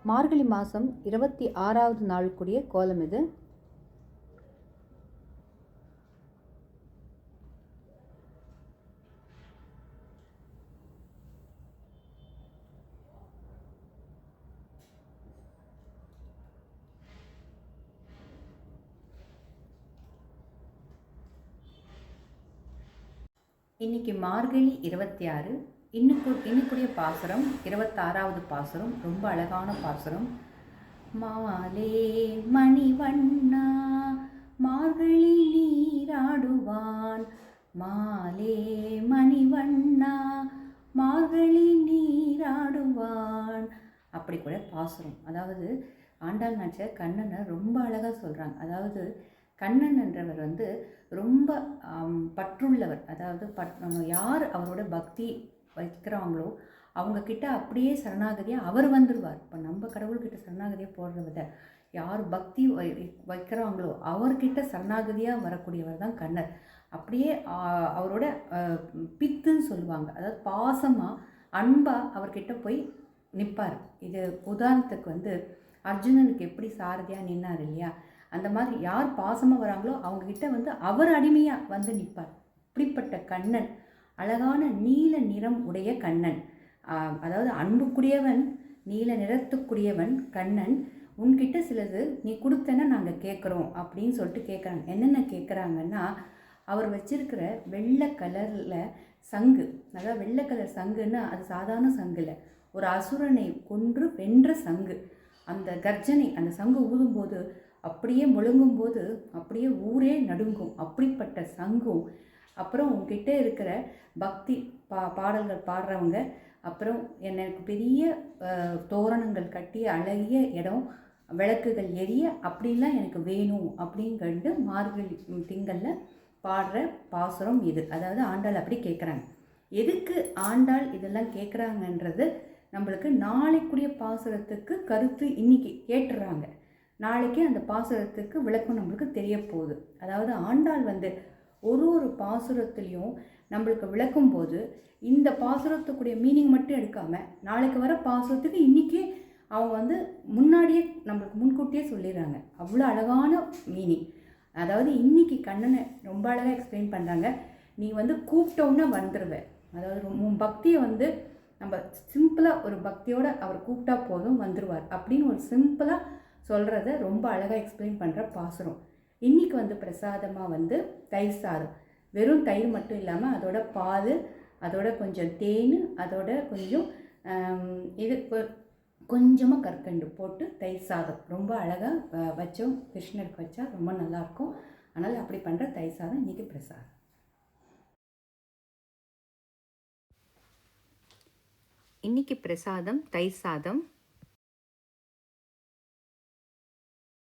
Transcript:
மார்கழி மாதம் 26வது நாள் கூடிய கோலம் இது. இன்னைக்கு மார்கழி 26. இன்னைக்குரிய பாசுரம் 26வது பாசுரம். ரொம்ப அழகான பாசுரம். மாலே மணிவண்ணா மார்கழி நீராடுவான், மாலே மணிவண்ணா மார்கழி நீராடுவான். அப்படி கூட பாசுரம். அதாவது ஆண்டாள் நாச்சியார் கண்ணனை ரொம்ப அழகாக சொல்கிறாங்க. அதாவது கண்ணன் என்றவர் ரொம்ப பற்றுள்ளவர். அதாவது யார் அவரோட பக்தி வைக்கிறாங்களோ அவங்கக்கிட்ட அப்படியே சரணாகதியாக அவர் வந்துடுவார். இப்போ நம்ம கடவுள்கிட்ட சரணாகதியாக போடுறத யார் பக்தி வைக்கிறாங்களோ அவர்கிட்ட சரணாகதியாக வரக்கூடியவர் தான் கண்ணர். அப்படியே அவரோட பித்துன்னு சொல்லுவாங்க. அதாவது பாசமாக அன்பாக அவர்கிட்ட போய் நிற்பார். இது உதாரணத்துக்கு அர்ஜுனனுக்கு எப்படி சாரதியாக நின்னார் இல்லையா, அந்த மாதிரி யார் பாசமாக வராங்களோ அவங்கக்கிட்ட அவர் அடிமையாக நிற்பார். இப்படிப்பட்ட கண்ணன், அழகான நீல நிறம் உடைய கண்ணன். அதாவது அன்புக்குரியவன், நீல நிறத்துக்குரியவன் கண்ணன். உன்கிட்ட சிலது நீ கொடுத்தேன்னா நாங்கள் கேட்குறோம் அப்படின்னு சொல்லிட்டு கேட்குறாங்க. என்னென்ன கேட்குறாங்கன்னா, அவர் வச்சிருக்கிற வெள்ளை கலரில் சங்கு. அதாவது வெள்ளை கலர் சங்குன்னா அது சாதாரண சங்கு இல்லை, ஒரு அசுரனை கொன்று வென்ற சங்கு. அந்த கர்ஜனை, அந்த சங்கு ஊதும்போது அப்படியே முழுங்கும்போது அப்படியே ஊரே நடுங்கும். அப்படிப்பட்ட சங்கும், அப்புறம் உங்ககிட்ட இருக்கிற பக்தி பாடல்கள் பாடுறவங்க, அப்புறம் எனக்கு பெரிய தோரணங்கள் கட்டி அழகிய இடம், விளக்குகள் எரிய அப்படிலாம் எனக்கு வேணும் அப்படின்ட்டு மார்கழி திங்களில் பாடுற பாசுரம் இது. அதாவது ஆண்டாள் அப்படி கேட்குறாங்க. எதுக்கு ஆண்டாள் இதெல்லாம் கேட்குறாங்கன்றது நம்மளுக்கு நாளைக்குரிய பாசுரத்துக்கு கருத்து இன்னைக்கு கேட்டுடுறாங்க. நாளைக்கே அந்த பாசுரத்துக்கு விளக்கம் நம்மளுக்கு தெரிய போகுது. அதாவது ஆண்டாள் ஒரு பாசுரத்துலேயும் நம்மளுக்கு விளக்கும் போது இந்த பாசுரத்துக்குரிய மீனிங் மட்டும் எடுக்காமல் நாளைக்கு வர பாசுரத்துக்கு இன்றைக்கே அவங்க முன்னாடியே நம்மளுக்கு முன்கூட்டியே சொல்லிடுறாங்க. அவ்வளோ அழகான மீனிங். அதாவது இன்றைக்கி கண்ணனை ரொம்ப அழகாக எக்ஸ்பிளைன் பண்ணுறாங்க. நீ கூப்பிட்டோன்னே வந்துடுவேன். அதாவது உன் பக்தியை நம்ம சிம்பிளாக ஒரு பக்தியோடு அவர் கூப்பிட்டா போதும் வந்துடுவார் அப்படின்னு ஒரு சிம்பிளாக சொல்கிறத ரொம்ப அழகாக எக்ஸ்பிளைன் பண்ணுற பாசுரம். இன்றைக்கி பிரசாதமாக தயிர் சாதம். வெறும் தயிர் மட்டும் இல்லாமல் அதோட பால், அதோட கொஞ்சம் தேன், அதோட கொஞ்சம் இது கொஞ்சமாக கற்கண்டு போட்டு தயிர் சாதம் ரொம்ப அழகாக வச்சோம். கிருஷ்ணருக்கு வச்சா ரொம்ப நல்லாயிருக்கும். அதனால் அப்படி பண்ணுற தயிர் சாதம் இன்றைக்கி பிரசாதம். இன்றைக்கி பிரசாதம் தயிர் சாதம்.